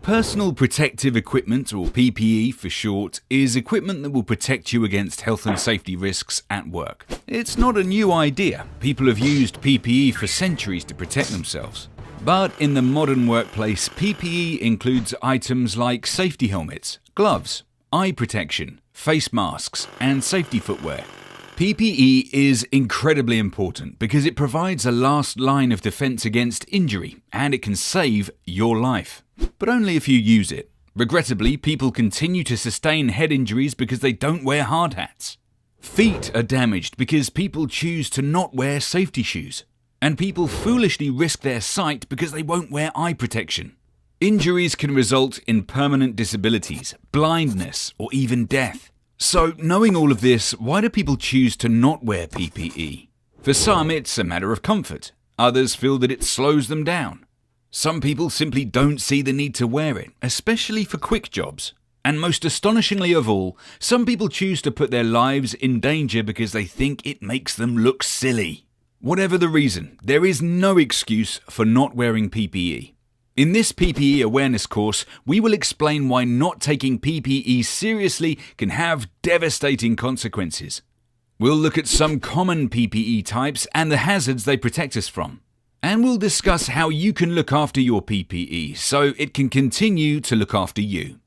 Personal protective equipment, or PPE for short, is equipment that will protect you against health and safety risks at work. It's not a new idea. People have used PPE for centuries to protect themselves. But in the modern workplace, PPE includes items like safety helmets, gloves, eye protection, face masks, and safety footwear. PPE is incredibly important because it provides a last line of defense against injury, and it can save your life. But only if you use it. Regrettably, people continue to sustain head injuries because they don't wear hard hats. Feet are damaged because people choose to not wear safety shoes. And people foolishly risk their sight because they won't wear eye protection. Injuries can result in permanent disabilities, blindness, or even death. So, knowing all of this, why do people choose to not wear PPE? For some, it's a matter of comfort. Others feel that it slows them down. Some people simply don't see the need to wear it, especially for quick jobs. And most astonishingly of all, some people choose to put their lives in danger because they think it makes them look silly. Whatever the reason, there is no excuse for not wearing PPE. In this PPE awareness course, we will explain why not taking PPE seriously can have devastating consequences. We'll look at some common PPE types and the hazards they protect us from. And we'll discuss how you can look after your PPE so it can continue to look after you.